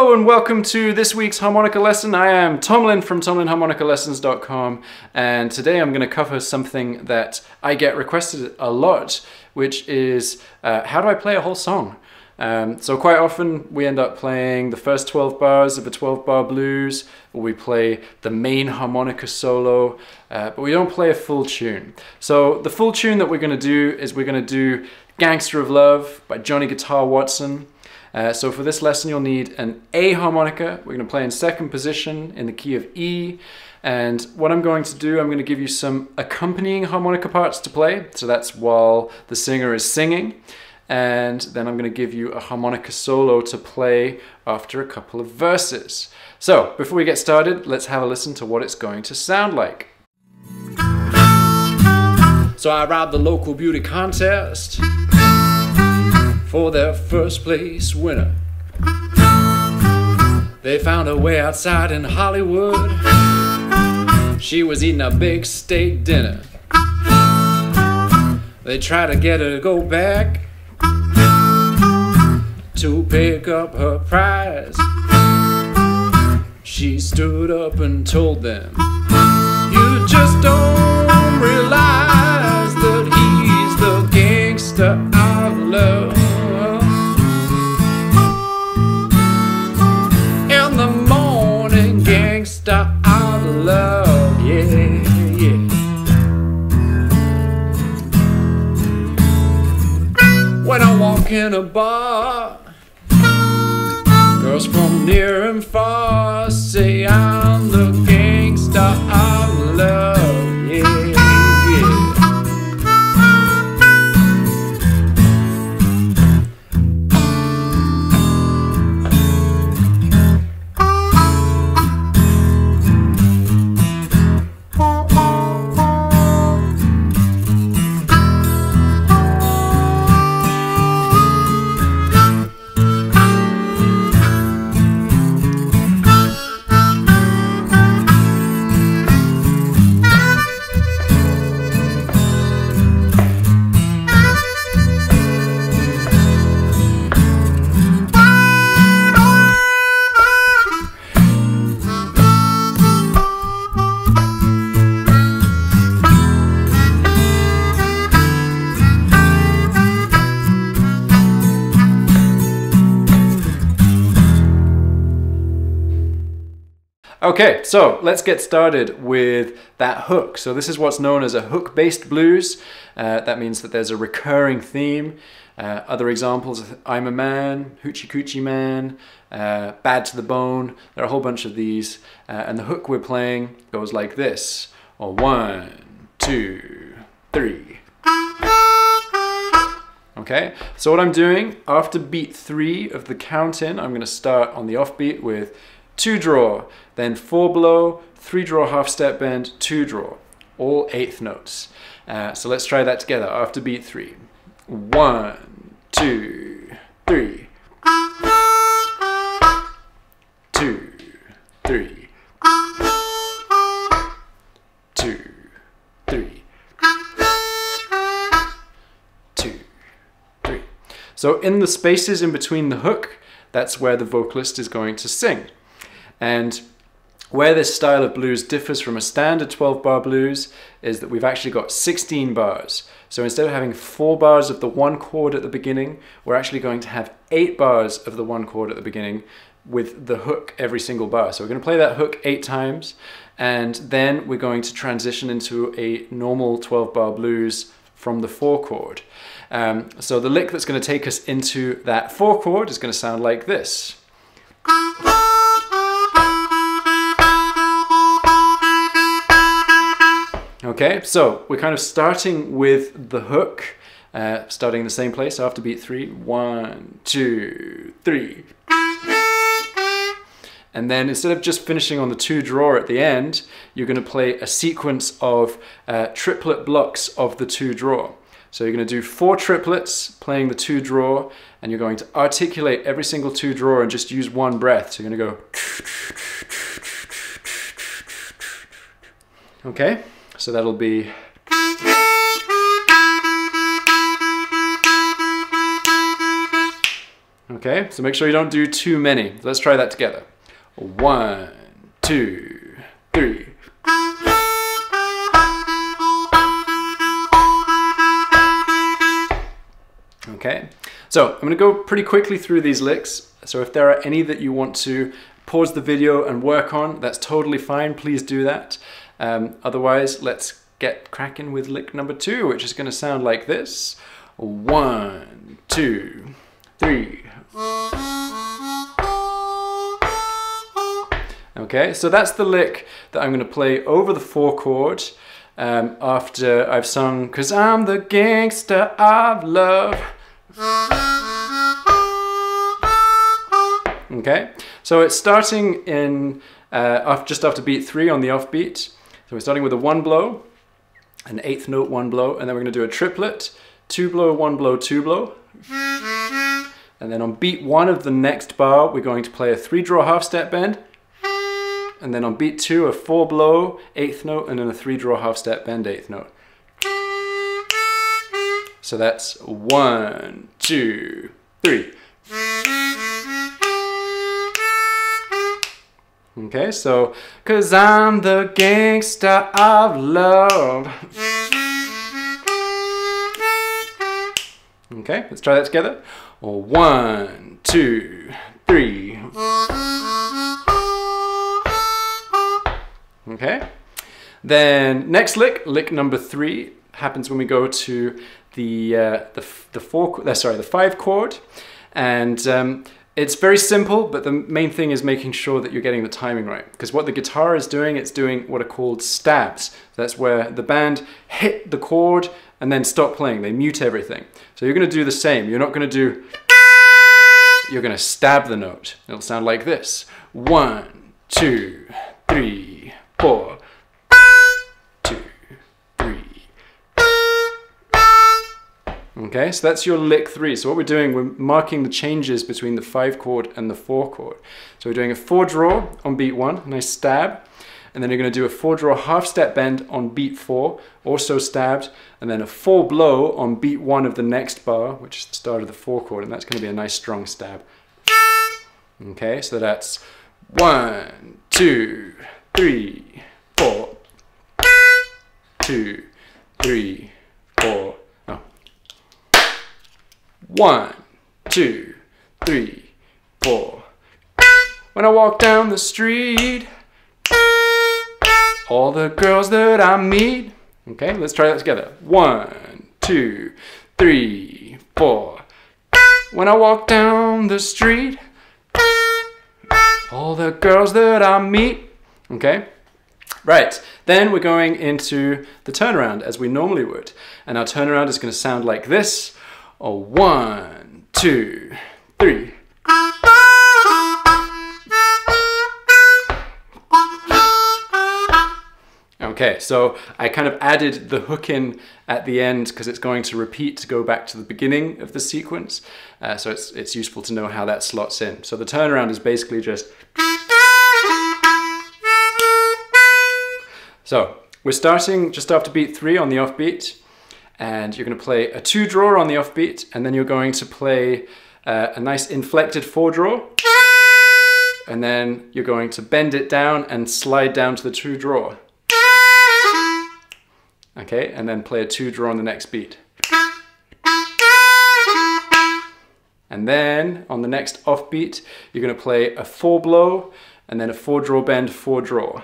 Hello and welcome to this week's harmonica lesson. I am Tomlin from TomlinHarmonicaLessons.com, and today I'm going to cover something that I get requested a lot, which is how do I play a whole song? So quite often we end up playing the first 12 bars of a 12-bar blues, or we play the main harmonica solo, but we don't play a full tune. So the full tune that we're going to do is we're going to do Gangster of Love by Johnny Guitar Watson. So for this lesson you'll need an A harmonica. We're going to play in second position in the key of E, and what I'm going to do, I'm going to give you some accompanying harmonica parts to play, so that's while the singer is singing, and then I'm going to give you a harmonica solo to play after a couple of verses. So before we get started, let's have a listen to what it's going to sound like. So I robbed the local beauty contest for their first place winner. They found her way outside in Hollywood. She was eating a big steak dinner. They tried to get her to go back to pick up her prize. She stood up and told them, "You just don't realize that he's the gangster of love." Gangsta of love, yeah, yeah. When I walk in a bar, girls from near and far say I'm the gangsta of love, yeah, yeah. Okay, so let's get started with that hook. So this is what's known as a hook-based blues. That means that there's a recurring theme. Other examples, I'm a Man, Hoochie Coochie Man, Bad to the Bone. There are a whole bunch of these. And the hook we're playing goes like this. Or 1, 2, 3. Okay, so what I'm doing, after beat 3 of the count-in, I'm going to start on the offbeat with 2 draw, then 4 blow, 3 draw half step bend, 2 draw, all 8th notes. So let's try that together after beat 3. 1, 2, 3. 2, 3. 2, 3. 2, 3. So in the spaces in between the hook, that's where the vocalist is going to sing. And where this style of blues differs from a standard 12-bar blues is that we've actually got 16 bars. So instead of having 4 bars of the 1 chord at the beginning, we're actually going to have 8 bars of the 1 chord at the beginning with the hook every single bar. So we're going to play that hook 8 times, and then we're going to transition into a normal 12-bar blues from the 4 chord. So the lick that's going to take us into that 4 chord is going to sound like this. Okay, so we're kind of starting with the hook, starting in the same place after beat 3. 1, 2, 3. And then instead of just finishing on the 2 draw at the end, you're going to play a sequence of triplet blocks of the 2 draw. So you're going to do 4 triplets playing the 2 draw, and you're going to articulate every single 2 draw and just use 1 breath. So you're going to go. Okay, so that'll be. Okay, so make sure you don't do too many. Let's try that together. 1, 2, 3. Okay, so I'm going to go pretty quickly through these licks. So if there are any that you want to pause the video and work on, that's totally fine. Please do that. Otherwise, let's get cracking with lick number 2, which is going to sound like this. 1, 2, 3. Okay, so that's the lick that I'm going to play over the 4 chord after I've sung "'Cause I'm the gangster of love." Okay, so it's starting in just after beat 3 on the offbeat. So we're starting with a 1 blow, an 8th note 1 blow, and then we're going to do a triplet, 2 blow, 1 blow, 2 blow. And then on beat 1 of the next bar, we're going to play a 3 draw half step bend. And then on beat 2, a 4 blow, 8th note, and then a 3 draw half step bend, 8th note. So that's 1, 2, 3. Okay, so, 'cause I'm the gangster of love. Okay, let's try that together. 1, 2, 3. Okay, then next lick, lick number 3, happens when we go to the 5 chord, and it's very simple, but the main thing is making sure that you're getting the timing right. Because what the guitar is doing, it's doing what are called stabs. That's where the band hit the chord and then stop playing. They mute everything. So you're going to do the same. You're not going to do, you're going to stab the note. It'll sound like this. 1, 2, 3, 4. 2, 3. Okay, so that's your lick 3. So what we're doing, we're marking the changes between the 5 chord and the 4 chord. So we're doing a 4 draw on beat 1, a nice stab, and then you're going to do a 4 draw half step bend on beat 4, also stabbed, and then a 4 blow on beat 1 of the next bar, which is the start of the 4 chord, and that's going to be a nice strong stab. Okay, so that's 1, 2, 3, 4. 2, 3, 4. 1, 2, 3, 4. When I walk down the street, all the girls that I meet. Okay, let's try that together. 1, 2, 3, 4. When I walk down the street, all the girls that I meet. Okay, right. Then we're going into the turnaround as we normally would. And our turnaround is going to sound like this. 1, 2, 3. Okay, so I kind of added the hook in at the end because it's going to repeat to go back to the beginning of the sequence. So it's useful to know how that slots in. So the turnaround is basically just... So we're starting just after beat 3 on the offbeat. And you're going to play a 2 draw on the offbeat, and then you're going to play a nice inflected 4 draw, and then you're going to bend it down and slide down to the 2 draw. Okay, and then play a 2 draw on the next beat. And then on the next offbeat, you're going to play a 4 blow, and then a 4 draw bend, 4 draw.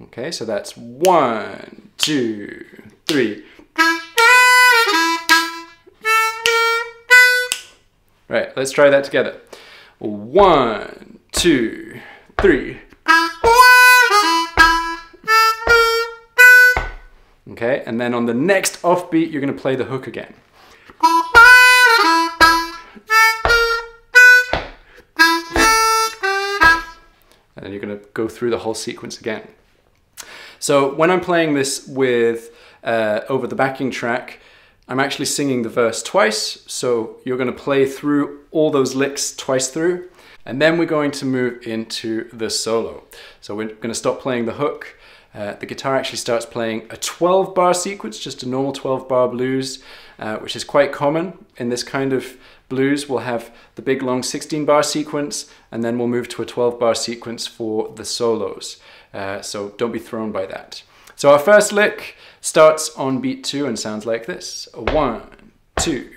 Okay, so that's 1, 2, 3. Right, let's try that together. 1, 2, 3. Okay, and then on the next offbeat, you're going to play the hook again. And then you're going to go through the whole sequence again. So when I'm playing this with over the backing track, I'm actually singing the verse twice. So you're going to play through all those licks twice through. And then we're going to move into the solo. So we're going to stop playing the hook. the guitar actually starts playing a 12-bar sequence, just a normal 12-bar blues, which is quite common in this kind of blues. We'll have the big long 16-bar sequence, and then we'll move to a 12-bar sequence for the solos. So don't be thrown by that. So our first lick starts on beat 2 and sounds like this. 1, 2,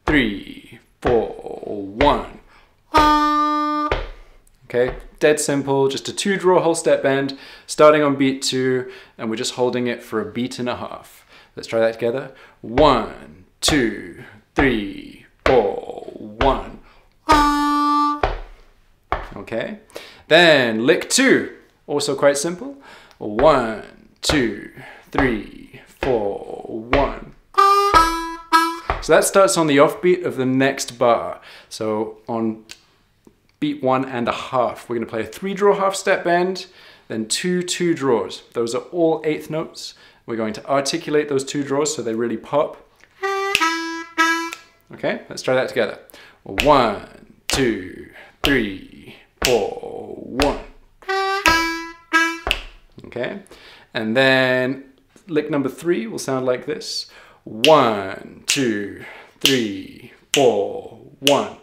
3, 4, 1. Okay, dead simple, just a 2-draw whole step bend, starting on beat 2, and we're just holding it for a beat and a half. Let's try that together. 1, 2, 3, 4, 1. Okay, then lick 2, also quite simple. 1, 2, 3, 4, 1. So that starts on the offbeat of the next bar. So on beat 1 and a half, we're going to play a 3-draw half step bend, then 2 2-draws. Those are all 8th notes. We're going to articulate those 2 draws so they really pop. Okay, let's try that together. 1, 2, 3, 4, 1. Okay, and then lick number 3 will sound like this. 1, 2, 3, 4, 1.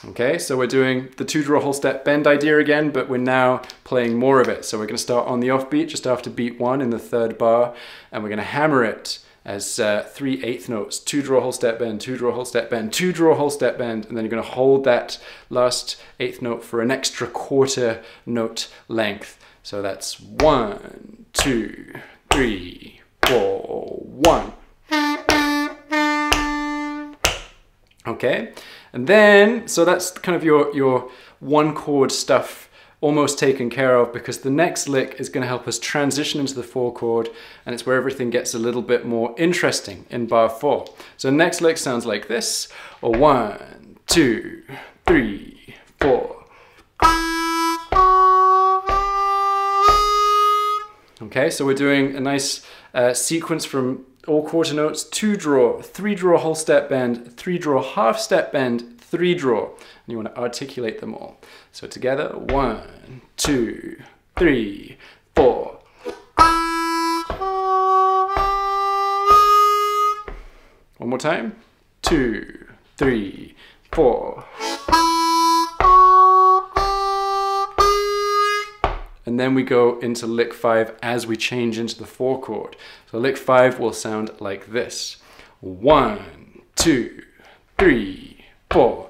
Okay, so we're doing the 2-draw whole step bend idea again, but we're now playing more of it. So we're going to start on the offbeat just after beat 1 in the 3rd bar, and we're going to hammer it as 3 8th notes. 2-draw whole step bend, 2-draw whole step bend, 2-draw whole step bend, and then you're going to hold that last 8th note for an extra quarter note length. So that's 1, 2, 3, 4, 1. Okay, and then, so that's kind of your 1-chord stuff almost taken care of, because the next lick is going to help us transition into the 4-chord, and it's where everything gets a little bit more interesting in bar 4. So next lick sounds like this, or 1, 2, 3, 4. Okay, so we're doing a nice sequence from all quarter notes: 2-draw, 3-draw whole step bend, 3-draw half step bend, 3-draw. And you want to articulate them all. So together, 1, 2, 3, 4. One more time. 2, 3, 4. And then we go into lick 5 as we change into the 4-chord. So lick 5 will sound like this. 1, 2, 3, 4.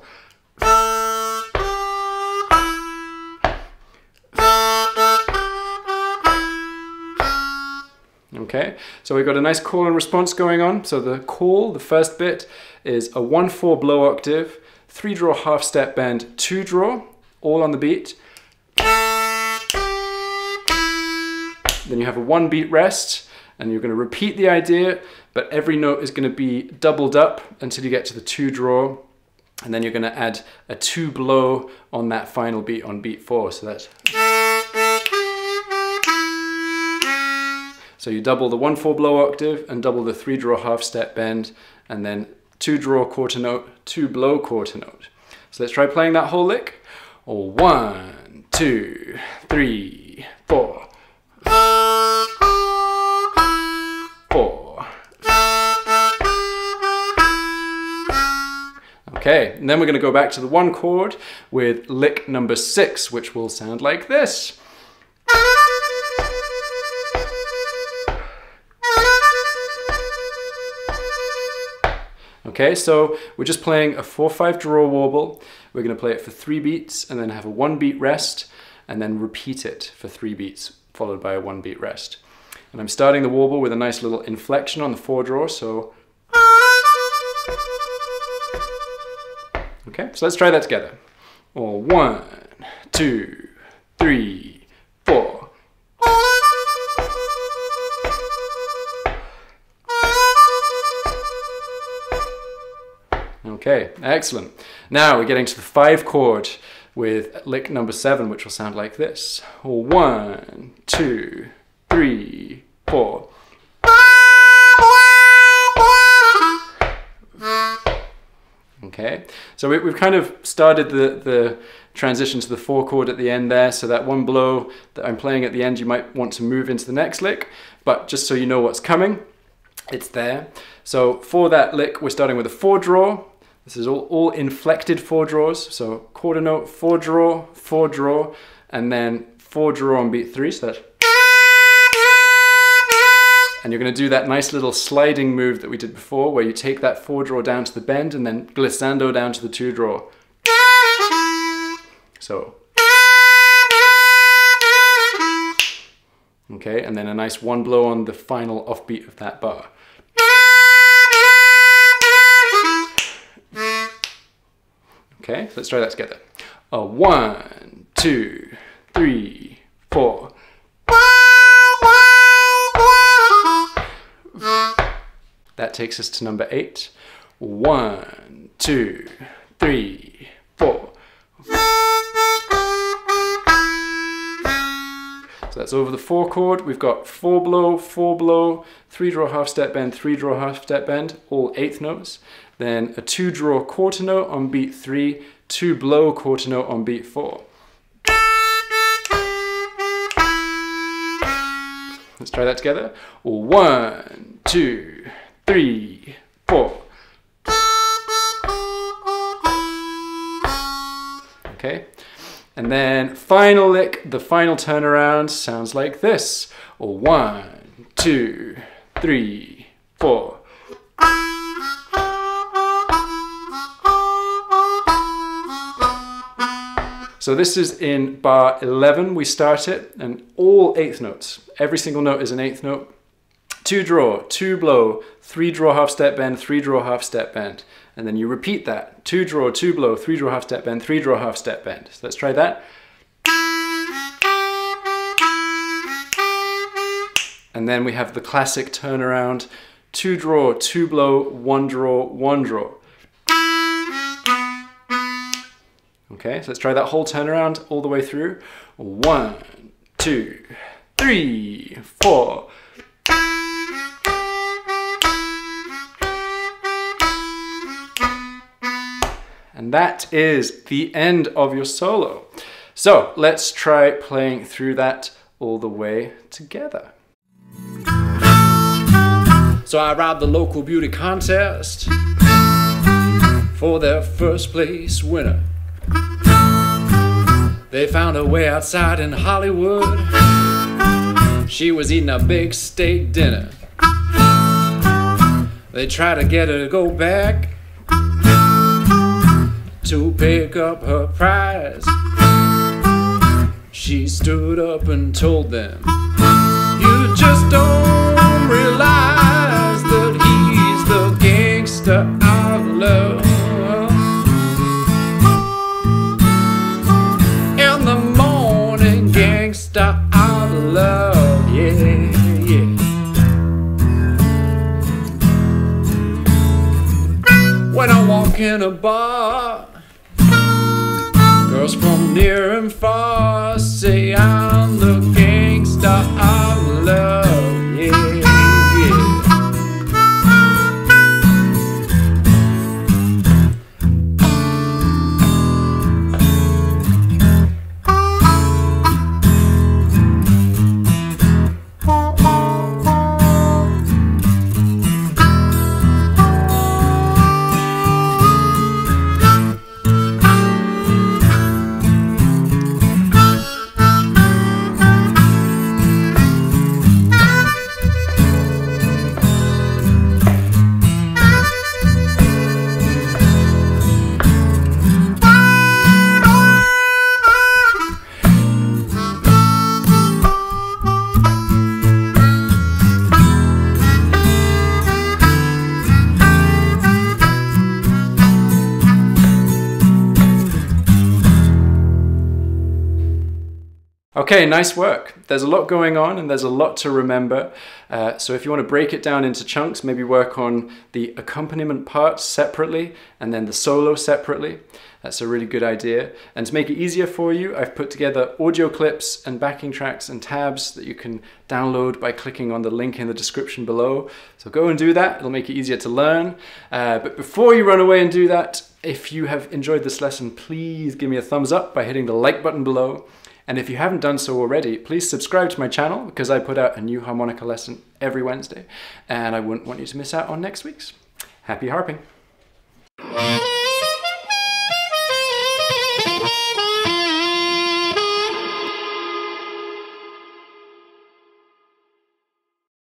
Okay, so we've got a nice call and response going on. So the call, the first bit, is a 1/4 blow octave, 3-draw half step bend, 2-draw, all on the beat. Then you have a 1 beat rest, and you're going to repeat the idea, but every note is going to be doubled up until you get to the 2-draw, and then you're going to add a 2 blow on that final beat on beat 4. So that's... So you double the 1/4 blow octave and double the 3-draw half step bend, and then 2-draw quarter note, 2 blow quarter note. So let's try playing that whole lick. 1, 2, 3, 4. 4. Okay, and then we're going to go back to the 1 chord with lick number 6, which will sound like this. Okay, so we're just playing a 4/5 draw warble. We're going to play it for 3 beats and then have a 1 beat rest, and then repeat it for 3 beats, followed by a 1 beat rest. And I'm starting the warble with a nice little inflection on the 4 draw, so... Okay, so let's try that together. 1, 2, 3, 4. Okay, excellent. Now we're getting to the 5 chord with lick number 7, which will sound like this. 1, 2, 3, 4. Okay, so we've kind of started the transition to the 4 chord at the end there. So that one blow that I'm playing at the end, you might want to move into the next lick, but just so you know what's coming, it's there. So for that lick, we're starting with a 4 draw. This is all inflected 4 draws. So quarter note, 4 draw, and then 4 draw on beat 3. So that's, and you're going to do that nice little sliding move that we did before, where you take that 4 draw down to the bend and then glissando down to the 2 draw. So, okay, and then a nice 1 blow on the final offbeat of that bar. Okay, so let's try that together. 1, 2, 3, 4. That takes us to number 8. 1, 2, 3, 4. So that's over the 4 chord. We've got 4 blow, 3 draw half step bend, 3 draw half step bend, all 8th notes. Then a 2 draw quarter note on beat 3, 2 blow quarter note on beat 4. Let's try that together. 1, 2, 3, 4. Okay. And then final lick, the final turnaround sounds like this. 1, 2, 3, 4. So this is in bar 11, we start it, and all 8th notes. Every single note is an 8th note. 2 draw, 2 blow, 3 draw half step bend, 3 draw half step bend. And then you repeat that. 2 draw, 2 blow, 3 draw half step bend, 3 draw half step bend. So let's try that. And then we have the classic turnaround. 2 draw, 2 blow, 1 draw, 1 draw. Okay, so let's try that whole turnaround all the way through. 1, 2, 3, 4. And that is the end of your solo. So let's try playing through that all the way together. So I robbed the local beauty contest for their first place winner. They found her way outside in Hollywood. She was eating a big steak dinner. They tried to get her to go back to pick up her prize. She stood up and told them, "You just don't realize that he's the gangster I love. In the morning, gangster I love, yeah, yeah." When I walk in a bar, girls from near and far say I'm the gangsta I love, yeah, yeah. Okay, nice work. There's a lot going on and there's a lot to remember. So if you want to break it down into chunks, maybe work on the accompaniment parts separately and then the solo separately. That's a really good idea. And to make it easier for you, I've put together audio clips and backing tracks and tabs that you can download by clicking on the link in the description below. So go and do that. It'll make it easier to learn. But before you run away and do that, if you have enjoyed this lesson, please give me a thumbs up by hitting the like button below. And if you haven't done so already, please subscribe to my channel because I put out a new harmonica lesson every Wednesday and I wouldn't want you to miss out on next week's. Happy harping!